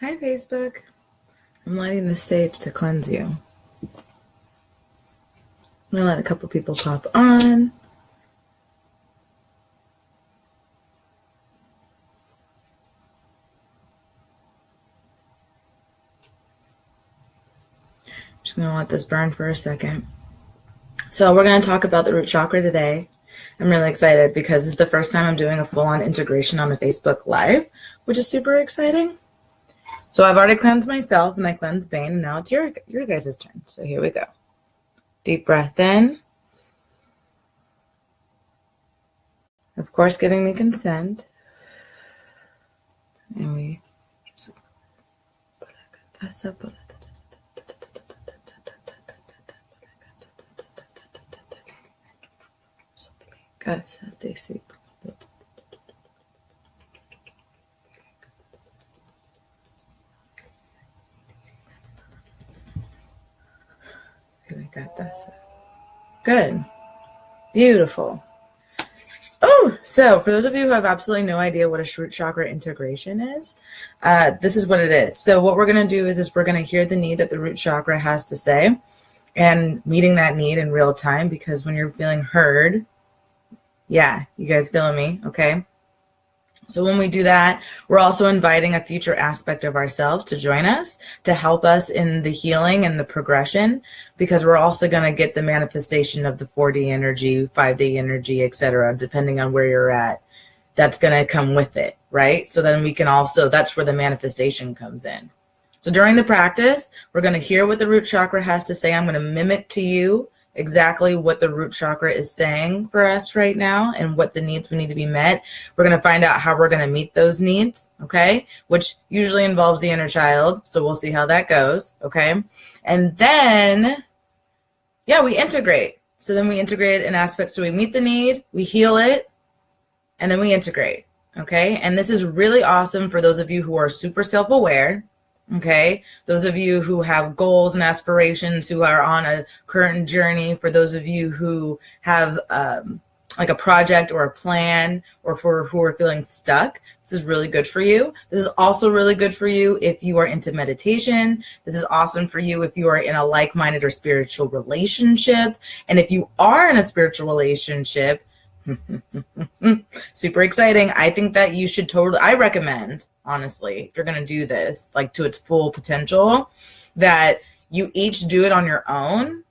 Hi, Facebook. I'm lighting the stage to cleanse you. I'm going to let a couple people pop on. Just going to let this burn for a second. So we're going to talk about the root chakra today. I'm really excited because this is the first time I'm doing a full-on integration on a Facebook Live, which is super exciting. So I've already cleansed myself and I cleansed Bane, and now it's your guys' turn. So here we go. Deep breath in. Of course, giving me consent. And we Good. Beautiful. Oh, so for those of you who have absolutely no idea what a root chakra integration is, this is what it is. So what we're going to do is we're going to hear the need that the root chakra has to say and meeting that need in real time, because when you're feeling heard, yeah, you guys feeling me? Okay. So when we do that, we're also inviting a future aspect of ourselves to join us, to help us in the healing and the progression, because we're also going to get the manifestation of the 4D energy, 5D energy, etc., depending on where you're at. That's going to come with it, right? So then we can also, that's where the manifestation comes in. So during the practice, we're going to hear what the root chakra has to say. I'm going to mimic to you exactly what the root chakra is saying for us right now and what the needs we need to be met. We're going to find out how we're going to meet those needs, okay? Which usually involves the inner child. So we'll see how that goes, okay? And then, yeah, we integrate. So then we integrate in aspects. So we meet the need, we heal it, and then we integrate, okay? And this is really awesome for those of you who are super self-aware. Okay, those of you who have goals and aspirations, who are on a current journey, for those of you who have like a project or a plan, or for who are feeling stuck, this is really good for you. This is also really good for you if you are into meditation. This is awesome for you if you are in a like-minded or spiritual relationship. And if you are in a spiritual relationship, super exciting. I think that you should I recommend, honestly, if you're going to do this, like to its full potential, that you each do it on your own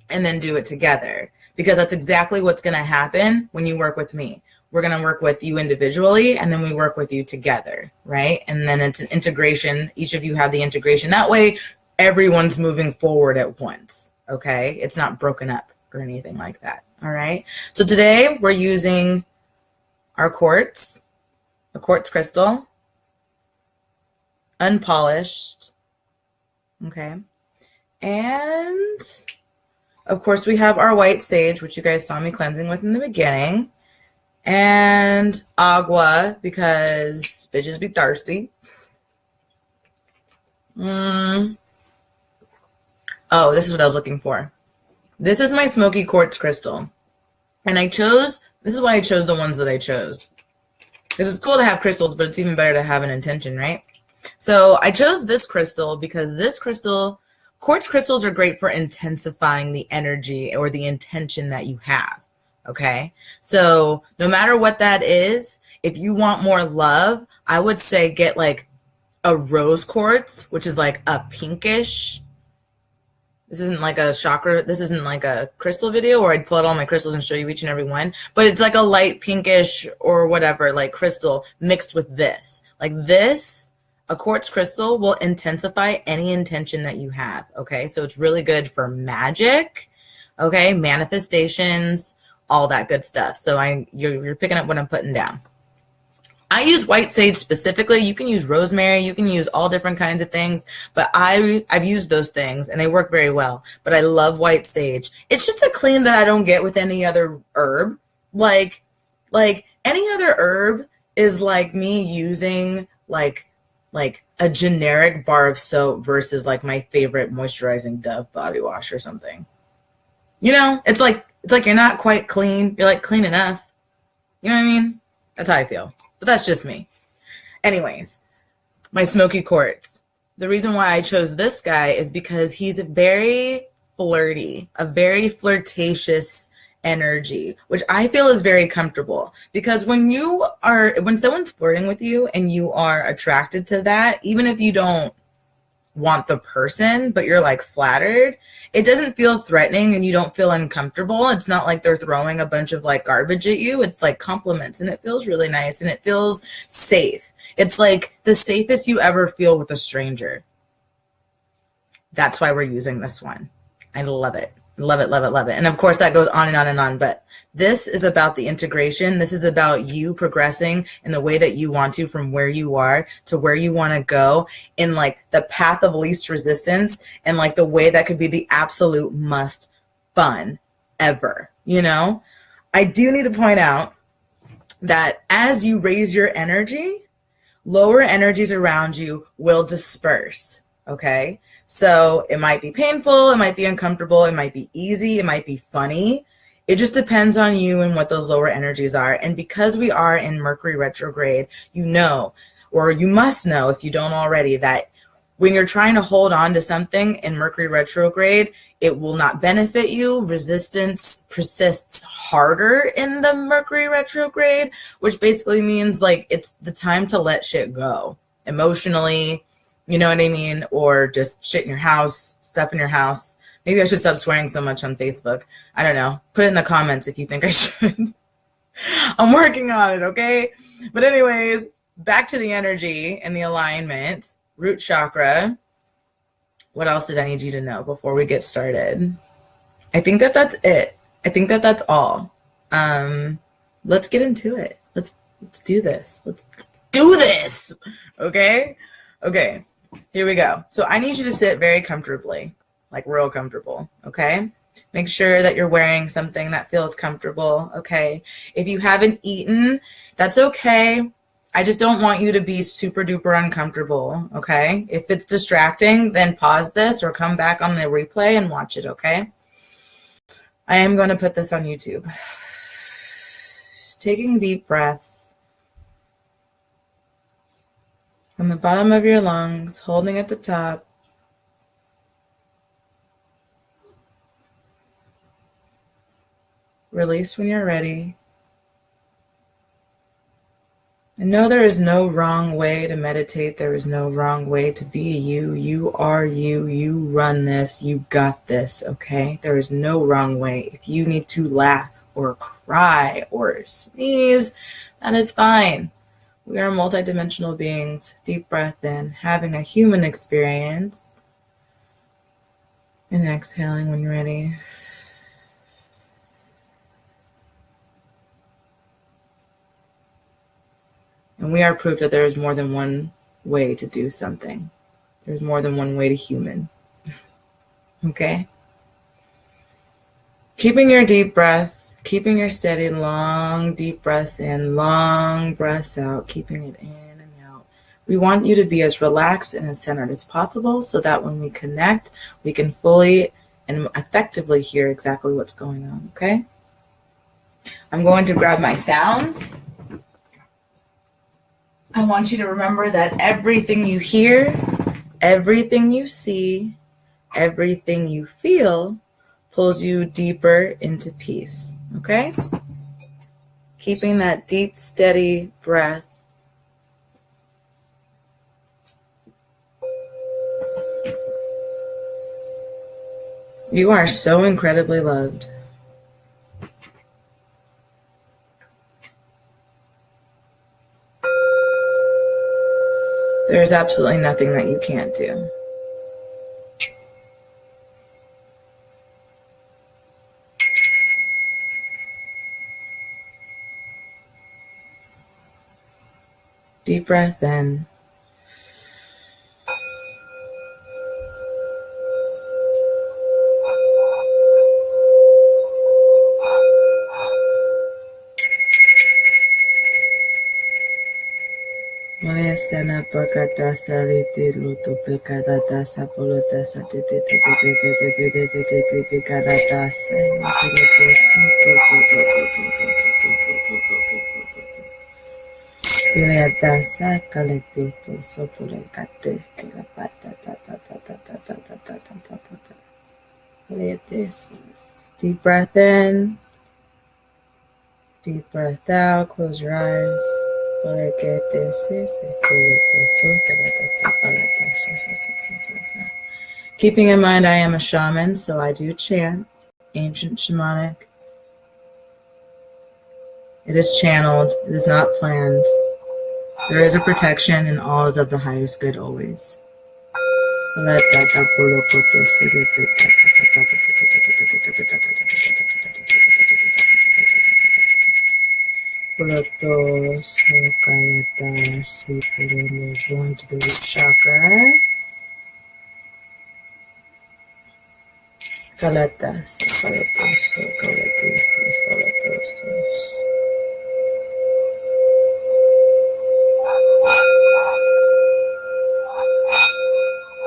and then do it together, because that's exactly what's going to happen when you work with me. We're going to work with you individually, and then we work with you together, right? And then it's an integration. Each of you have the integration. That way, everyone's moving forward at once, okay? It's not broken up or anything like that. All right. So today we're using our quartz, a quartz crystal, unpolished. Okay. And of course we have our white sage, which you guys saw me cleansing with in the beginning, and agua, because bitches be thirsty. Oh, this is what I was looking for. This is my smoky quartz crystal. And this is why I chose the ones that I chose. Because it's cool to have crystals, but it's even better to have an intention, right? So I chose this crystal because quartz crystals are great for intensifying the energy or the intention that you have, okay? So no matter what that is, if you want more love, I would say get like a rose quartz, which is like a pinkish. This isn't like a chakra. This isn't like a crystal video where I'd pull out all my crystals and show you each and every one. But it's like a light pinkish or whatever, like crystal mixed with this. Like this, a quartz crystal will intensify any intention that you have. Okay, so it's really good for magic. Okay, manifestations, all that good stuff. So you're picking up what I'm putting down. I use white sage specifically. You can use rosemary. You can use all different kinds of things. But I've used those things, and they work very well. But I love white sage. It's just a clean that I don't get with any other herb. Like any other herb is like me using like a generic bar of soap versus like my favorite moisturizing Dove body wash or something. You know, it's like you're not quite clean. You're like clean enough. You know what I mean? That's how I feel. But that's just me. Anyways, my smoky quartz. The reason why I chose this guy is because he's very flirty, a very flirtatious energy, which I feel is very comfortable. Because when someone's flirting with you and you are attracted to that, even if you don't want the person, but you're like flattered, it doesn't feel threatening and you don't feel uncomfortable. It's not like they're throwing a bunch of like garbage at you. It's like compliments, and it feels really nice and it feels safe. It's like the safest you ever feel with a stranger. That's why we're using this one. I love it. Love it, love it, love it. And of course that goes on and on and on, but this is about the integration. This is about you progressing in the way that you want to, from where you are to where you want to go, in like the path of least resistance, and like the way that could be the absolute must fun ever. You know, I do need to point out that as you raise your energy, lower energies around you will disperse. Okay. So it might be painful, it might be uncomfortable, it might be easy, it might be funny. It just depends on you and what those lower energies are. And because we are in Mercury retrograde, you know, or you must know if you don't already, that when you're trying to hold on to something in Mercury retrograde, it will not benefit you. Resistance persists harder in the Mercury retrograde, which basically means like it's the time to let shit go emotionally. You know what I mean? Or just shit in your house, stuff in your house. Maybe I should stop swearing so much on Facebook. I don't know. Put it in the comments if you think I should. I'm working on it, okay? But anyways, back to the energy and the alignment. Root chakra. What else did I need you to know before we get started? I think that that's it. I think that that's all. Let's get into it. Let's do this. Let's do this. Okay? Okay. Here we go. So I need you to sit very comfortably, like real comfortable, okay? Make sure that you're wearing something that feels comfortable, okay? If you haven't eaten, that's okay. I just don't want you to be super duper uncomfortable, okay? If it's distracting, then pause this or come back on the replay and watch it, okay? I am going to put this on YouTube. Taking deep breaths. From the bottom of your lungs, holding at the top. Release when you're ready. And know there is no wrong way to meditate. There is no wrong way to be you. You are you. You run this. You got this, okay? There is no wrong way. If you need to laugh or cry or sneeze, that is fine. We are multidimensional beings. Deep breath in, having a human experience. And exhaling when you're ready. And we are proof that there is more than one way to do something. There's more than one way to human. Okay? Keeping your deep breath. Keeping your steady, long, deep breaths in, long breaths out, keeping it in and out. We want you to be as relaxed and as centered as possible so that when we connect, we can fully and effectively hear exactly what's going on, okay? I'm going to grab my sound. I want you to remember that everything you hear, everything you see, everything you feel pulls you deeper into peace. Okay? Keeping that deep, steady breath. You are so incredibly loved. There is absolutely nothing that you can't do. Deep breath in. Molestana pakata saliti luto pekadata sapolota satete pekadata Siletasa kalepeto sopulecate kilapata ta ta ta ta ta ta ta ta ta ta ta ta. Deep breath in, deep breath out. Close your eyes. Keeping in mind I am a shaman, so I do chant ancient shamanic. It is channeled. It is not planned. There is a protection, and all is of the highest good always. Going to the root chakra.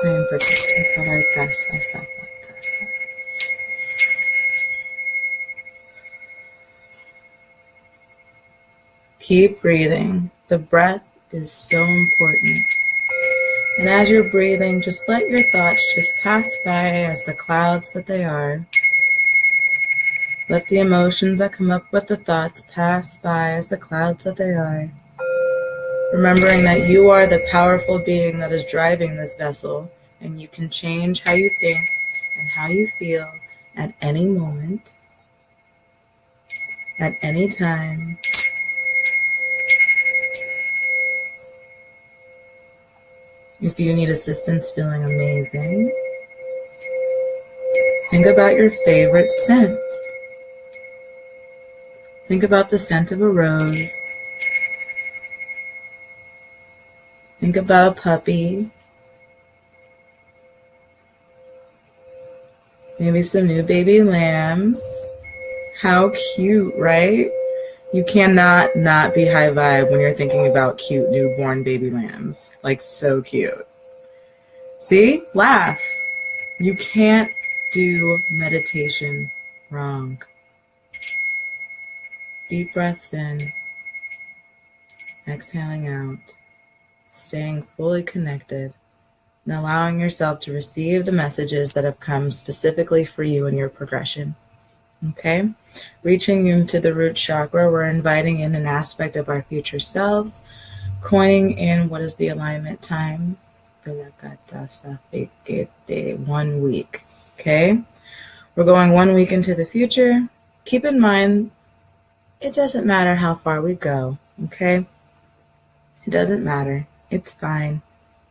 I am protected. Keep breathing. The breath is so important. And as you're breathing, just let your thoughts just pass by as the clouds that they are. Let the emotions that come up with the thoughts pass by as the clouds that they are. Remembering that you are the powerful being that is driving this vessel, and you can change how you think and how you feel at any moment, at any time. If you need assistance feeling amazing, think about your favorite scent. Think about the scent of a rose. Think about a puppy. Maybe some new baby lambs. How cute, right? You cannot not be high vibe when you're thinking about cute newborn baby lambs. Like, so cute. See? Laugh. You can't do meditation wrong. Deep breaths in, exhaling out, staying fully connected, and allowing yourself to receive the messages that have come specifically for you in your progression. Okay? Reaching into the root chakra, we're inviting in an aspect of our future selves, coining in what is the alignment time. 1 week. Okay? We're going 1 week into the future. Keep in mind, it doesn't matter how far we go. Okay? It doesn't matter. It's fine.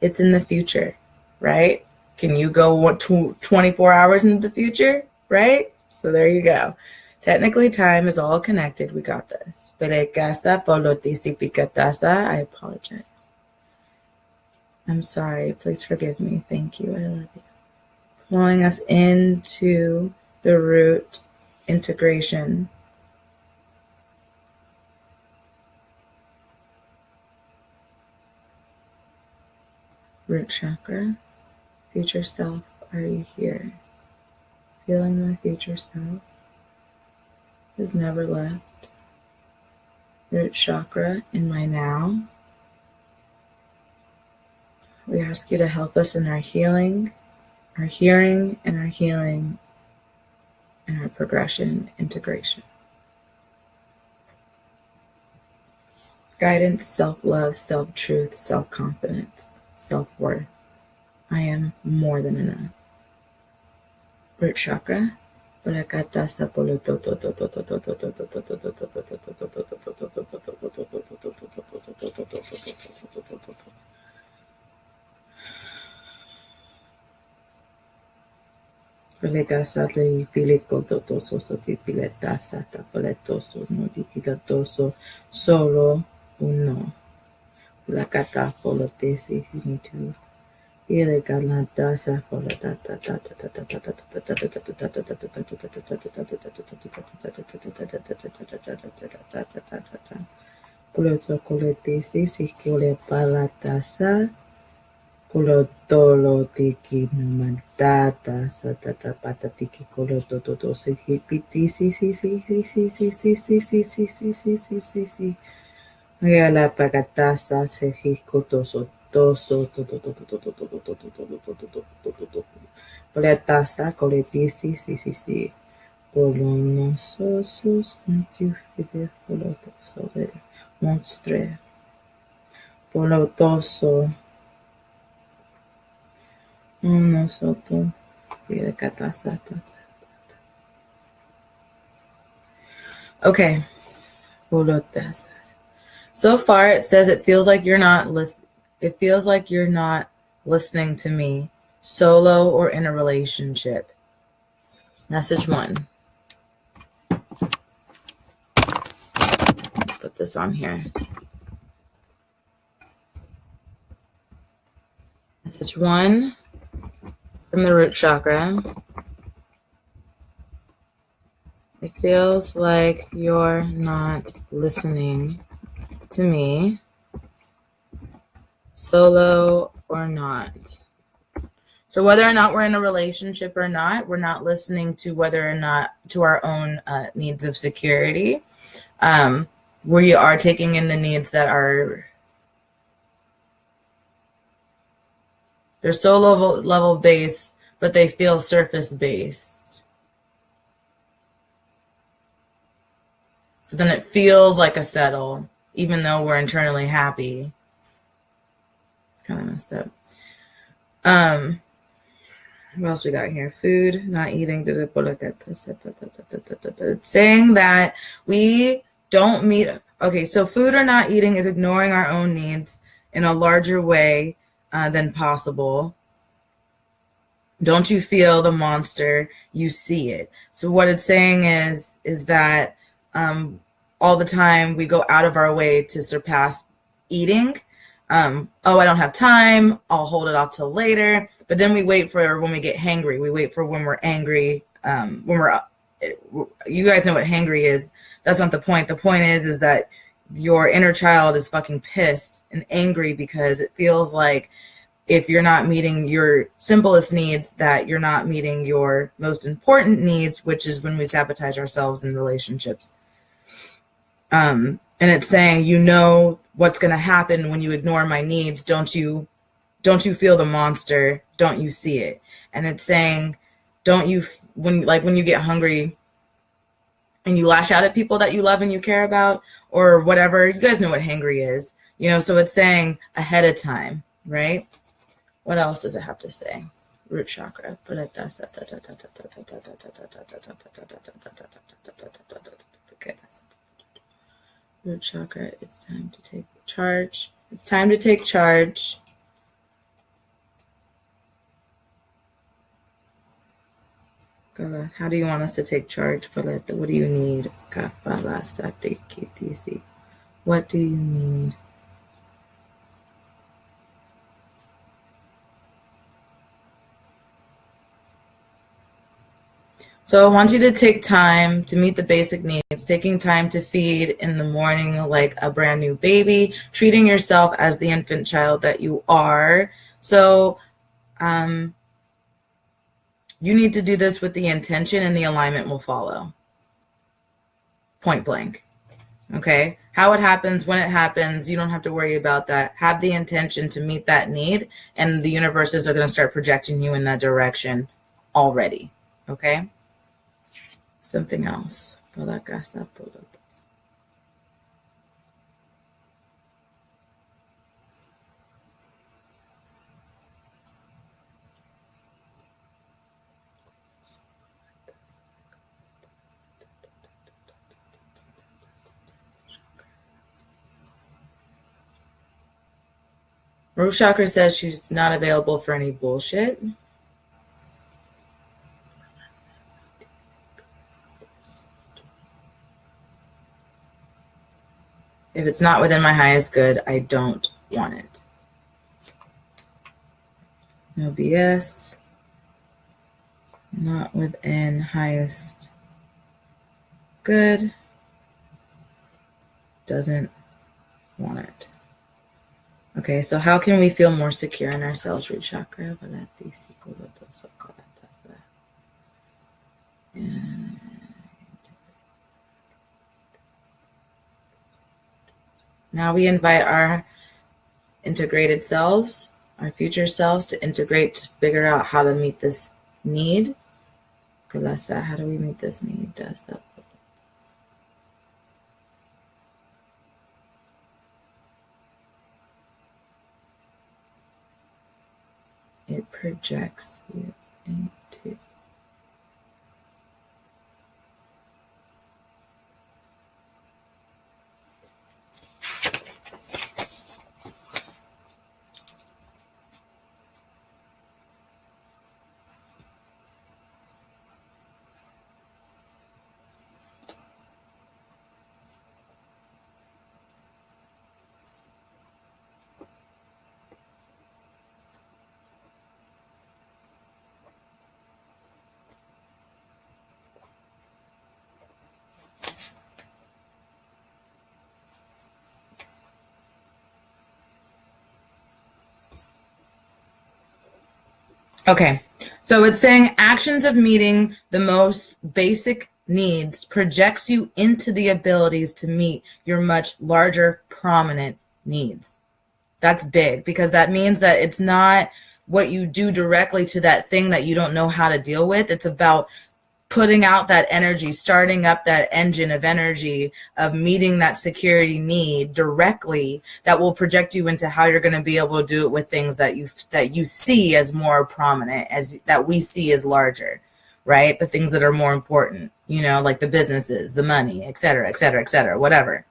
It's in the future, right? Can you go 24 hours into the future, right? So there you go. Technically, time is all connected. We got this. I apologize. I'm sorry. Please forgive me. Thank you. I love you. Pulling us into the root integration. Root chakra, future self, are you here? Feeling my future self has never left. Root chakra, in my now. We ask you to help us in our healing, our hearing, and our healing, and our progression, integration. Guidance, self-love, self-truth, self-confidence, self-worth. I am more than enough. Root chakra. Solo uno. La cata polotesi finitu. Kulotolo tiki numantata satata patatiki kolototo siki piti si. La pagatasa se hikotoso toso poletasa coletisi si polonososus natifide polotoso monstre polotoso unosoto catasa. Okay, polotasa. So far, it says it feels like you're not It feels like you're not listening to me, solo or in a relationship. Message 1. Put this on here. Message 1 from the root chakra. It feels like you're not listening to me, solo or not. So whether or not we're in a relationship or not, we're not listening to whether or not to our own needs of security. We are taking in the needs that are, they're so level based, but they feel surface based. So then it feels like a settle, even though we're internally happy. It's kind of messed up. What else we got here? Food, not eating. It's saying that we don't meet. Okay, so food or not eating is ignoring our own needs in a larger way than possible. Don't you feel the monster? You see it. So what it's saying is that all the time we go out of our way to surpass eating. I don't have time. I'll hold it off till later. But then we wait for when we get hangry. We wait for when we're angry. You guys know what hangry is. That's not the point. The point is that your inner child is fucking pissed and angry because it feels like if you're not meeting your simplest needs, that you're not meeting your most important needs, which is when we sabotage ourselves in relationships. And it's saying, you know what's going to happen when you ignore my needs. Don't you feel the monster? Don't you see it? And it's saying, don't you, when you get hungry and you lash out at people that you love and you care about or whatever, you guys know what hangry is, so it's saying ahead of time, right? What else does it have to say? Root chakra. Root chakra, it's time to take charge. It's time to take charge. How do you want us to take charge? What do you need? What do you need? So I want you to take time to meet the basic needs, taking time to feed in the morning like a brand new baby, treating yourself as the infant child that you are. So you need to do this with the intention and the alignment will follow. Point blank. Okay? How it happens, when it happens, you don't have to worry about that. Have the intention to meet that need, and the universes are going to start projecting you in that direction already. Okay? Something else. Root Chakra says she's not available for any bullshit. If it's not within my highest good, I don't want it. No BS. Not within highest good. Doesn't want it. Okay, so how can we feel more secure in ourselves, root chakra? Now we invite our integrated selves, our future selves, to integrate to figure out how to meet this need. How do we meet this need? It projects you into. Okay, so it's saying actions of meeting the most basic needs projects you into the abilities to meet your much larger, prominent needs. That's big, because that means that it's not what you do directly to that thing that you don't know how to deal with. It's about putting out that energy, starting up that engine of energy of meeting that security need directly, that will project you into how you're going to be able to do it with things that you see as more prominent, as that we see as larger, right? The things that are more important, like the businesses, the money, et cetera, et cetera, et cetera, whatever.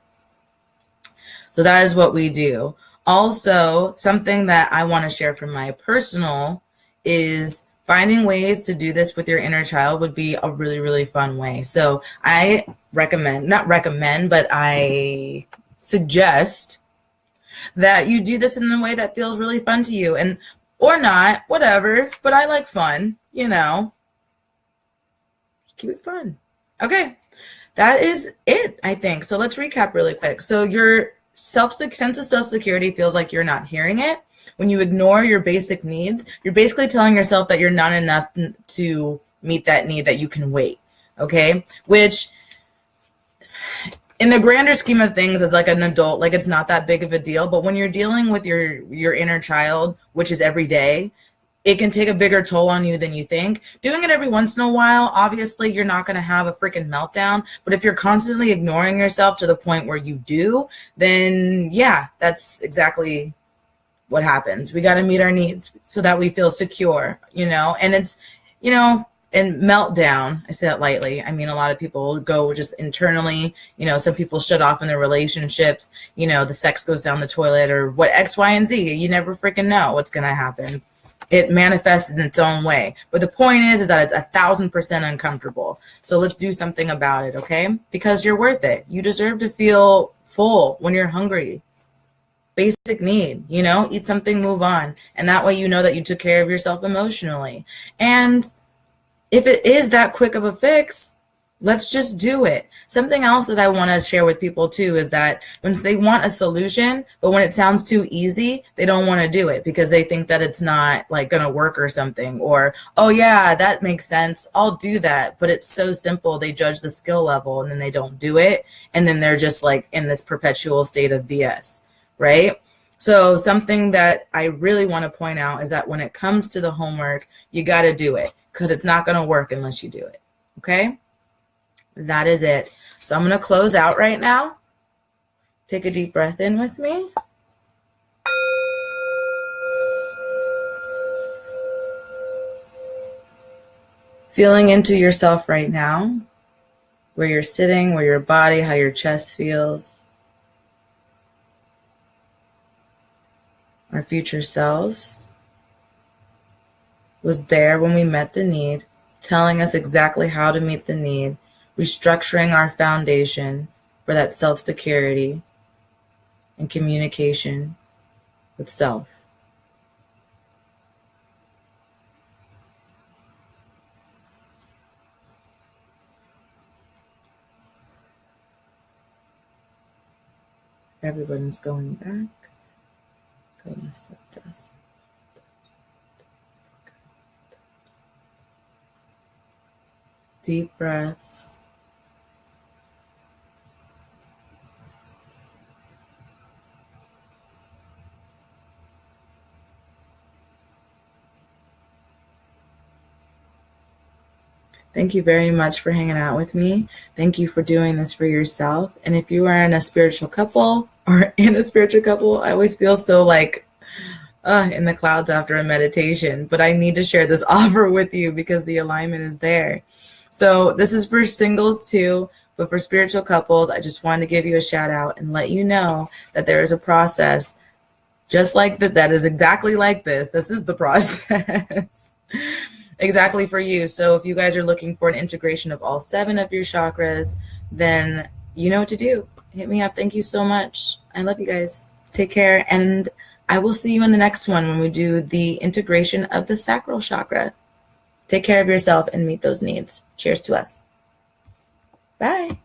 So that is what we do. Also, something that I want to share from my personal is finding ways to do this with your inner child would be a really, really fun way. So I I suggest that you do this in a way that feels really fun to you, and or not, whatever, but I like fun, keep it fun. Okay, that is it, I think. So let's recap really quick. So your sense of self-security feels like you're not hearing it. When you ignore your basic needs, you're basically telling yourself that you're not enough to meet that need, that you can wait, okay? Which, in the grander scheme of things, as like an adult, like it's not that big of a deal. But when you're dealing with your inner child, which is every day, it can take a bigger toll on you than you think. Doing it every once in a while, obviously you're not going to have a freaking meltdown. But if you're constantly ignoring yourself to the point where you do, then yeah, that's exactly what happens. We got to meet our needs so that we feel secure, and it's, and meltdown, I say that lightly. I mean, a lot of people go just internally, some people shut off in their relationships, the sex goes down the toilet or what, X, Y, and Z. You never freaking know what's going to happen. It manifests in its own way. But the point is that it's 1,000% uncomfortable. So let's do something about it, okay? Because you're worth it. You deserve to feel full when you're hungry. Basic need, eat something, move on. And that way you know that you took care of yourself emotionally. And if it is that quick of a fix, let's just do it. Something else that I want to share with people too is that when they want a solution, but when it sounds too easy, they don't want to do it because they think that it's not like going to work or something. Or, oh yeah, that makes sense, I'll do that. But it's so simple. They judge the skill level and then they don't do it. And then they're just like in this perpetual state of BS. Right? So something that I really want to point out is that when it comes to the homework, you got to do it because it's not going to work unless you do it. Okay? That is it. So I'm going to close out right now. Take a deep breath in with me. Feeling into yourself right now, where you're sitting, where your body, how your chest feels. Our future selves was there when we met the need, telling us exactly how to meet the need, restructuring our foundation for that self-security and communication with self. Everyone's going back. Deep breaths. Thank you very much for hanging out with me. Thank you for doing this for yourself. And if you are in a spiritual couple or in a spiritual couple, I always feel so like in the clouds after a meditation, but I need to share this offer with you because the alignment is there. So this is for singles too, but for spiritual couples, I just wanted to give you a shout out and let you know that there is a process just like that is exactly like this. This is the process exactly for you. So if you guys are looking for an integration of all 7 of your chakras, then you know what to do. Hit me up. Thank you so much. I love you guys. Take care. And I will see you in the next one when we do the integration of the sacral chakra. Take care of yourself and meet those needs. Cheers to us. Bye.